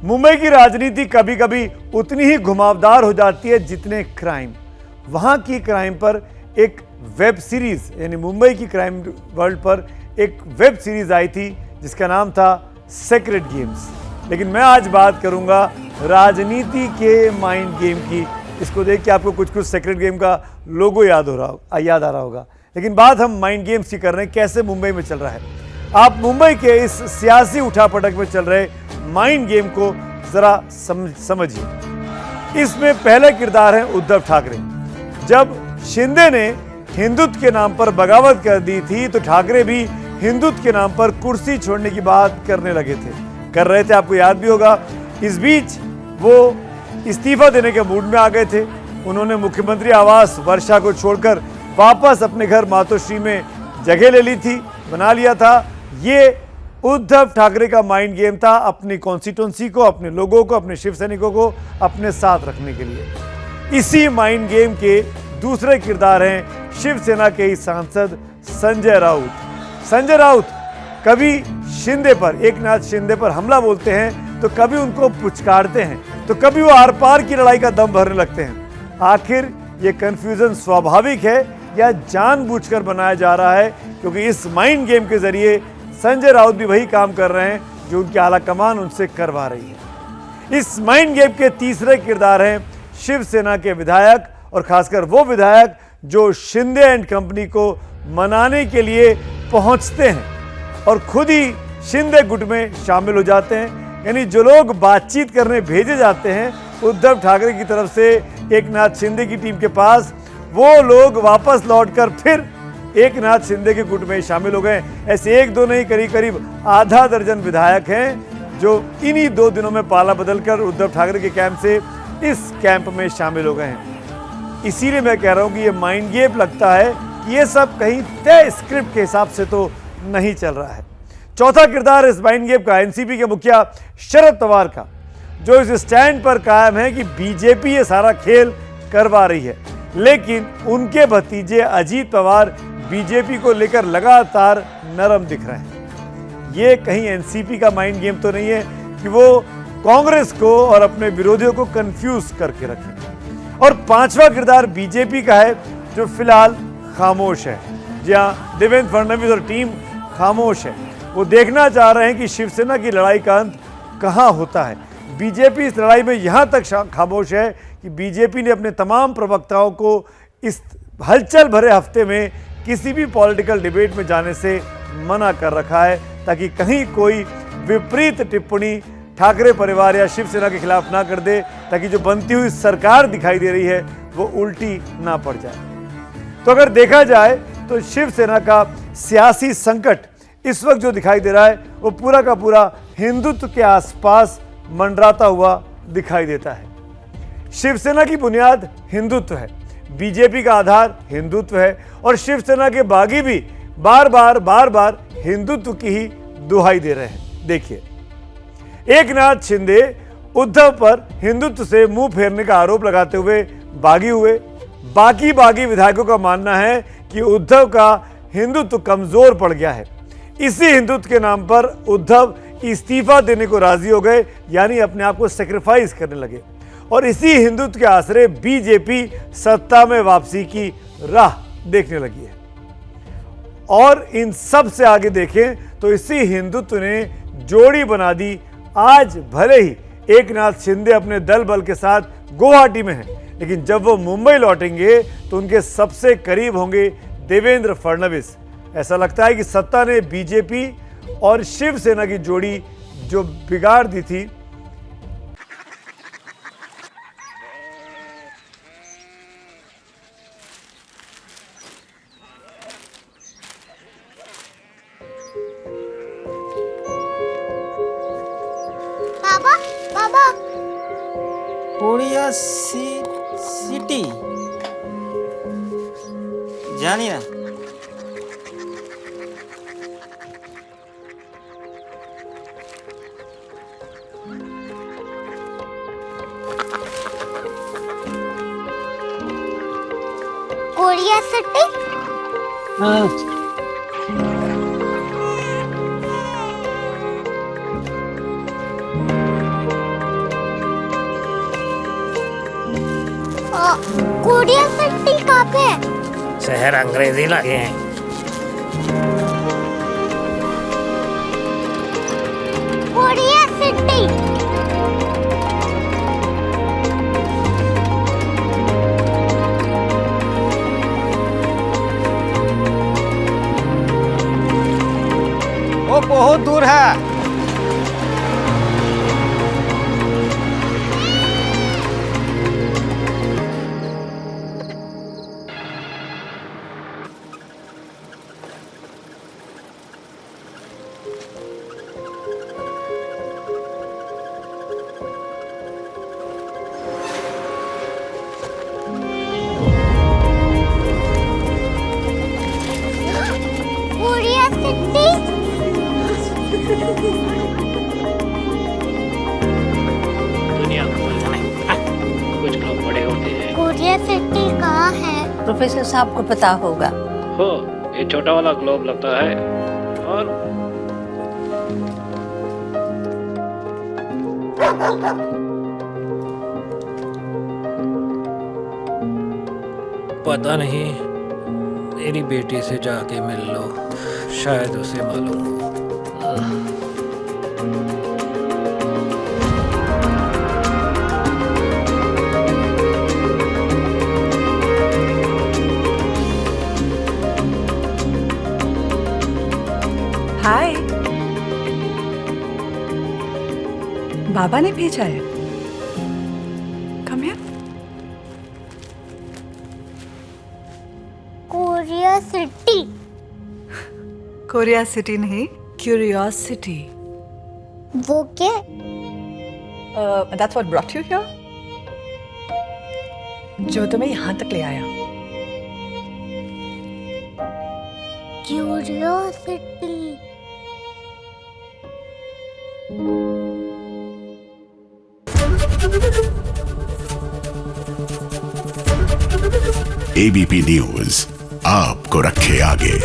मुंबई की राजनीति कभी कभी उतनी ही घुमावदार हो जाती है जितने क्राइम। वहां की क्राइम पर एक वेब सीरीज यानी मुंबई की क्राइम वर्ल्ड पर एक वेब सीरीज आई थी जिसका नाम था सेक्रेड गेम्स। लेकिन मैं आज बात करूंगा राजनीति के माइंड गेम की। इसको देख के आपको कुछ कुछ सेक्रेड गेम का लोगो याद आ रहा होगा। लेकिन बात हम माइंड गेम्स की कर रहे हैं, कैसे मुंबई में चल रहा है। आप मुंबई के इस सियासी उठापटक में चल रहे माइंड गेम को जरा समझिए। इसमें पहले किरदार है उद्धव ठाकरे। जब शिंदे ने हिंदुत्व के नाम पर बगावत कर दी थी तो ठाकरे भी हिंदुत्व के नाम पर कुर्सी छोड़ने की बात कर रहे थे, आपको याद भी होगा। इस बीच वो इस्तीफा देने के मूड में आ गए थे। उन्होंने मुख्यमंत्री आवास वर्षा को छोड़कर वापस अपने घर मातोश्री में जगह ले ली थी, बना लिया था। ये उद्धव ठाकरे का माइंड गेम था अपनी कॉन्स्टिट्यूंसी को, अपने लोगों को, अपने शिव सैनिकों को अपने साथ रखने के लिए। इसी माइंड गेम के दूसरे किरदार हैं शिवसेना के ही सांसद संजय राउत। संजय राउत कभी शिंदे पर, एकनाथ शिंदे पर हमला बोलते हैं तो कभी उनको पुचकारते हैं, तो कभी वो आर पार की लड़ाई का दम भरने लगते हैं। आखिर ये कंफ्यूजन स्वाभाविक है या जानबूझकर बनाया जा रहा है? क्योंकि इस माइंड गेम के जरिए संजय राउत भी वही काम कर रहे हैं जो उनकी आला कमान उनसे करवा रही है। इस माइंड गेम के तीसरे किरदार हैं शिवसेना के विधायक, और खासकर वो विधायक जो शिंदे एंड कंपनी को मनाने के लिए पहुंचते हैं और खुद ही शिंदे गुट में शामिल हो जाते हैं। यानी जो लोग बातचीत करने भेजे जाते हैं उद्धव ठाकरे की तरफ से एकनाथ शिंदे की टीम के पास, वो लोग वापस लौटकर फिर एकनाथ शिंदे के गुट में शामिल हो गए। ऐसे एक दो नहीं, करीब करीब आधा दर्जन विधायक हैं जो इन्हीं 2 दिनों में पाला बदलकर उद्धव ठाकरे के कैंप से इस कैंप में शामिल हो गए हैं। इसीलिए मैं कह रहा हूं कि ये माइंड गेम लगता है कि ये सब कहीं तय स्क्रिप्ट के हिसाब से तो नहीं चल रहा है। चौथा किरदार इस माइंड गेम का एनसीपी के मुखिया शरद पवार का, जो इस स्टैंड पर कायम है कि बीजेपी ये सारा खेल करवा रही है। लेकिन उनके भतीजे अजीत पवार बीजेपी को लेकर लगातार नरम दिख रहे हैं। ये कहीं एनसीपी का माइंड गेम तो नहीं है कि वो कांग्रेस को और अपने विरोधियों को कंफ्यूज करके रखें। और पांचवा किरदार बीजेपी का है जो फिलहाल खामोश है। जहां देवेंद्र फडणवीस और टीम खामोश है, वो देखना चाह रहे हैं कि शिवसेना की लड़ाई का अंत कहां होता है। बीजेपी इस लड़ाई में यहां तक खामोश है कि बीजेपी ने अपने तमाम प्रवक्ताओं को इस हलचल भरे हफ्ते में किसी भी पॉलिटिकल डिबेट में जाने से मना कर रखा है, ताकि कहीं कोई विपरीत टिप्पणी ठाकरे परिवार या शिवसेना के खिलाफ ना कर दे, ताकि जो बनती हुई सरकार दिखाई दे रही है वो उल्टी ना पड़ जाए। तो अगर देखा जाए तो शिवसेना का सियासी संकट इस वक्त जो दिखाई दे रहा है वो पूरा का पूरा हिंदुत्व के आसपास मंडराता हुआ दिखाई देता है। शिवसेना की बुनियाद हिंदुत्व है, बीजेपी का आधार हिंदुत्व है, और शिवसेना के बागी भी बार बार हिंदुत्व की ही दुहाई दे रहे हैं। देखिए, एकनाथ शिंदे उद्धव पर हिंदुत्व से मुंह फेरने का आरोप लगाते हुए बागी हुए। बागी विधायकों का मानना है कि उद्धव का हिंदुत्व कमजोर पड़ गया है। इसी हिंदुत्व के नाम पर उद्धव इस्तीफा देने को राजी हो गए, यानी अपने आप को सेक्रीफाइस करने लगे। और इसी हिंदुत्व के आसरे बीजेपी सत्ता में वापसी की राह देखने लगी है। और इन सब से आगे देखें तो इसी हिंदुत्व ने जोड़ी बना दी। आज भले ही एकनाथ शिंदे अपने दल बल के साथ गुवाहाटी में हैं, लेकिन जब वो मुंबई लौटेंगे तो उनके सबसे करीब होंगे देवेंद्र फडणवीस। ऐसा लगता है कि सत्ता ने बीजेपी और शिवसेना की जोड़ी जो बिगाड़ दी थी, कोरिया सिटी जानी ना। Korea city? हाँ। कोरिया सिटी कहाँ पे है? शहर अंग्रेजी लगे हैं। Korea city. वो बहुत दूर है। Korea city. दुनिया को बोलना है, कुछ लोग बड़े होते हैं। कोरिया सिटी कहाँ है? प्रोफेसर साहब को पता होगा। हो, ये छोटा वाला ग्लोब लगता है और पता नहीं, मेरी बेटी से जाके मिल लो, शायद उसे मालूम हो। हाय, बाबा ने भेजा है। Come here. Korea city. Korea city नहीं, क्यूरियोसिटी। वो क्या? That's what brought you here. जो तुम्हें यहाँ तक ले आया। क्यूरियोसिटी। एबीपी न्यूज आपको रखे आगे।